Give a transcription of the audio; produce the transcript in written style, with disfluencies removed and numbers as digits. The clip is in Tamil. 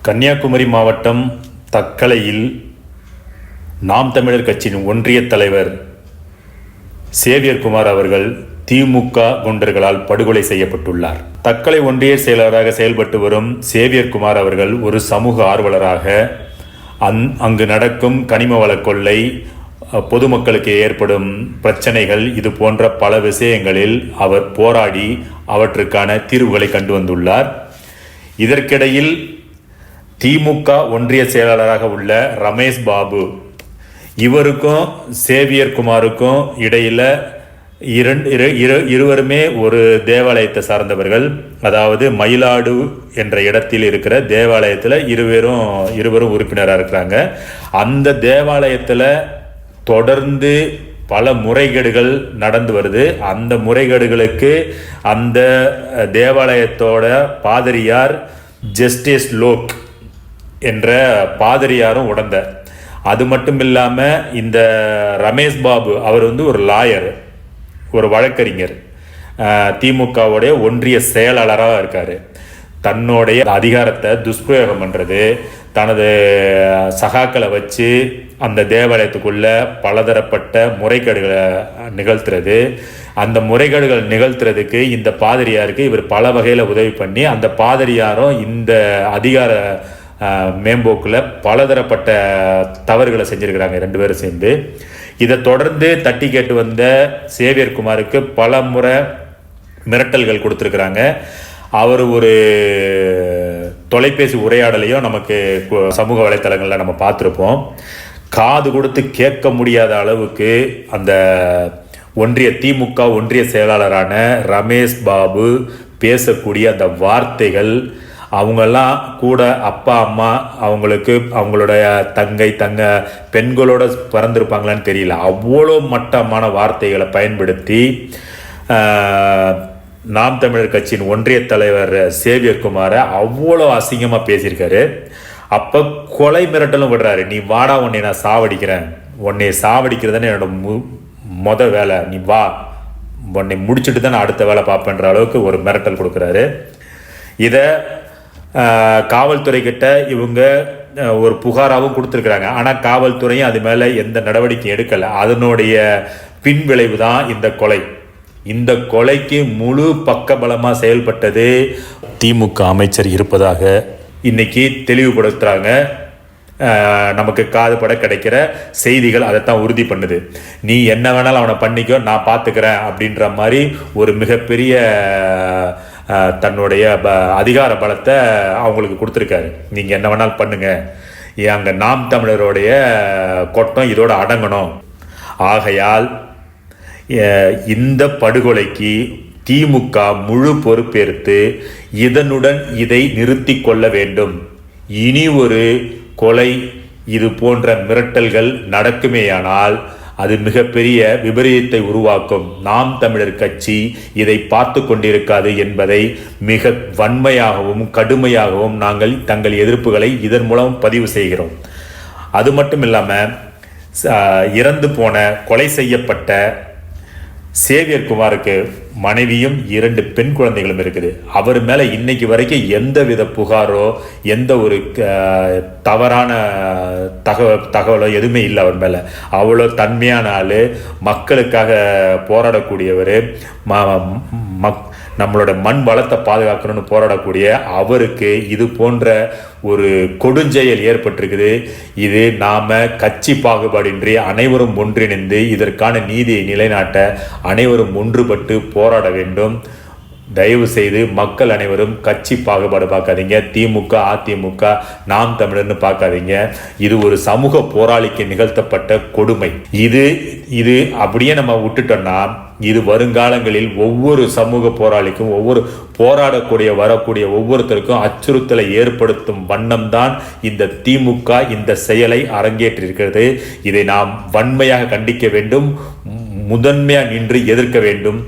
கன்னியாகுமரி மாவட்டம் தக்கலையில் நாம் தமிழர் கட்சியின் ஒன்றிய தலைவர் சேவியர் குமார் அவர்கள் திமுக குண்டர்களால் படுகொலை செய்யப்பட்டுள்ளார். தக்கலை ஒன்றிய செயலராக செயல்பட்டு வரும் சேவியர் குமார் அவர்கள் ஒரு சமூக ஆர்வலராக அங்கு நடக்கும் கனிம வள கொள்ளை, பொதுமக்களுக்கு ஏற்படும் பிரச்சனைகள், இது போன்ற பல விஷயங்களில் அவர் போராடி அவற்றுக்கான தீர்வுகளை கண்டு வந்துள்ளார். இதற்கிடையில் திமுக ஒன்றிய செயலாளராக உள்ள ரமேஷ் பாபு, இவருக்கும் சேவியர் குமாருக்கும் இடையில் இருவருமே ஒரு தேவாலயத்தை சார்ந்தவர்கள். அதாவது மயிலாடு என்ற இடத்தில் இருக்கிற தேவாலயத்தில் இருவரும் உறுப்பினராக இருக்கிறாங்க. அந்த தேவாலயத்தில் தொடர்ந்து பல முறைகேடுகள் நடந்து வருது. அந்த முறைகேடுகளுக்கு அந்த தேவாலயத்தோட பாதிரியார் ஜஸ்டிஸ் லோக் என்ற பாதிரியாரும் உடந்த. அது மட்டும் இல்லாமல் இந்த ரமேஷ் பாபு அவர் ஒரு லாயர், ஒரு வழக்கறிஞர், திமுகவுடைய ஒன்றிய செயலாளராக இருக்கார். தன்னுடைய அதிகாரத்தை துஷ்பிரயோகம் பண்ணுறது, தனது சகாக்களை வச்சு அந்த தேவாலயத்துக்குள்ள பலதரப்பட்ட முறைகேடுகளை நிகழ்த்துறது. அந்த முறைகேடுகள் நிகழ்த்துறதுக்கு இந்த பாதிரியாருக்கு இவர் பல வகையில் உதவி பண்ணி, அந்த பாதிரியாரும் இந்த அதிகார மேம்போக்கில் பலதரப்பட்ட தவறுகளை செஞ்சுருக்கிறாங்க ரெண்டு பேரும் சேர்ந்து. இதை தொடர்ந்து தட்டி கேட்டு வந்த சேவியர் குமாருக்கு பல முறை மிரட்டல்கள் கொடுத்துருக்குறாங்க. அவர் ஒரு தொலைபேசி உரையாடலையும் நமக்கு சமூக வலைத்தளங்களில் நம்ம பார்த்துருப்போம். காது கொடுத்து கேட்க முடியாத அளவுக்கு அந்த திமுக ஒன்றிய செயலாளரான ரமேஷ் பாபு பேசக்கூடிய அந்த வார்த்தைகள், அவங்கெல்லாம் கூட அப்பா அம்மா அவங்களுடைய தங்க பெண்களோட பிறந்திருப்பாங்களான்னு தெரியல, அவ்வளோ மட்டமான வார்த்தைகளை பயன்படுத்தி நாம் தமிழர் கட்சியின் ஒன்றிய தலைவர் சேவியர் குமாரை அவ்வளோ அசிங்கமாக பேசியிருக்காரு. அப்போ கொலை மிரட்டலும் விடுறாரு. நீ வாடா, உன்னை நான் சாவடிக்கிறேன், உன்னை சாவடிக்கிறதுன்னு என்னோட வேலை, நீ வா, உன்னை முடிச்சுட்டு தான் நான் அடுத்த வேலை பார்ப்பேன்ற அளவுக்கு ஒரு மிரட்டல் கொடுக்குறாரு. இதை காவல்துறை கிட்ட இவங்க ஒரு புகாராகவும் கொடுத்துருக்குறாங்க. ஆனால் காவல்துறையும் அது மேலே எந்த நடவடிக்கையும் எடுக்கலை. அதனுடைய பின்விளைவு தான் இந்த கொலை. இந்த கொலைக்கு முழு பக்கபலமாக செயல்பட்டது திமுக அமைச்சர் இருப்பதாக இன்னைக்கு தெளிவுபடுத்துகிறாங்க. நமக்கு காதுபட கிடைக்கிற செய்திகள் அதைத்தான் உறுதி பண்ணுது. நீ என்ன வேணாலும் அவனை பண்ணிக்கோ, நான் பார்த்துக்கிறேன் அப்படின்ற மாதிரி ஒரு மிகப்பெரிய தன்னுடைய அதிகார பலத்தை அவங்களுக்கு கொடுத்துருக்காரு. நீங்கள் என்ன வேணாலும் பண்ணுங்க, அங்கே நாம் தமிழருடைய கொட்டம் இதோட அடங்கணும். ஆகையால் இந்த படுகொலைக்கு திமுக முழு பொறுப்பேற்று இதனுடன் இதை நிறுத்தி கொள்ள வேண்டும். இனி ஒரு கொலை, இது போன்ற மிரட்டல்கள் நடக்குமேயானால் அது மிகப்பெரிய விபரீதத்தை உருவாக்கும். நாம் தமிழர் கட்சி இதை பார்த்து கொண்டிருக்காது என்பதை மிக வன்மையாகவும் கடுமையாகவும் நாங்கள் தங்கள் எதிர்ப்புகளை இதன் மூலம் பதிவு செய்கிறோம். அது மட்டும் இல்லாமல் இறந்து போன கொலை செய்யப்பட்ட சேவியர் குமாருக்கு மனைவியும் 2 பெண் குழந்தைகளும் இருக்குது. அவர் மேலே இன்னைக்கு வரைக்கும் எந்தவித புகாரோ எந்த ஒரு தவறான தகவலோ எதுவுமே இல்லை அவர் மேலே. அவ்வளோ தன்மையான ஆள், மக்களுக்காக போராடக்கூடியவர், நம்மளோட மண் வளத்தை பாதுகாக்கணும்னு போராடக்கூடிய அவருக்கு இது போன்ற ஒரு கொடுஞ்செயல் ஏற்பட்டிருக்குது. இது நாம் கட்சி பாகுபாடின்றி அனைவரும் ஒன்றிணைந்து இதற்கான நீதியை நிலைநாட்ட அனைவரும் ஒன்றுபட்டு போராட வேண்டும். தயவு செய்து மக்கள் அனைவரும் கட்சி பாகுபாடு பார்க்காதீங்க. திமுக அதிமுக நாம் தமிழர்னு பார்க்காதீங்க. இது ஒரு சமூக போராளிக்கு நிகழ்த்தப்பட்ட கொடுமை. இது அப்படியே நம்ம விட்டுட்டோம்னா இது வருங்காலங்களில் ஒவ்வொரு சமூக போராளிக்கும், ஒவ்வொரு வரக்கூடிய ஒவ்வொருத்தருக்கும் அச்சுறுத்தலை ஏற்படுத்தும் வண்ணம்தான் இந்த திமுக இந்த செயலை அரங்கேற்றிருக்கிறது. இதை நாம் வன்மையாக கண்டிக்க வேண்டும், முதன்மையாக நின்று எதிர்க்க வேண்டும்.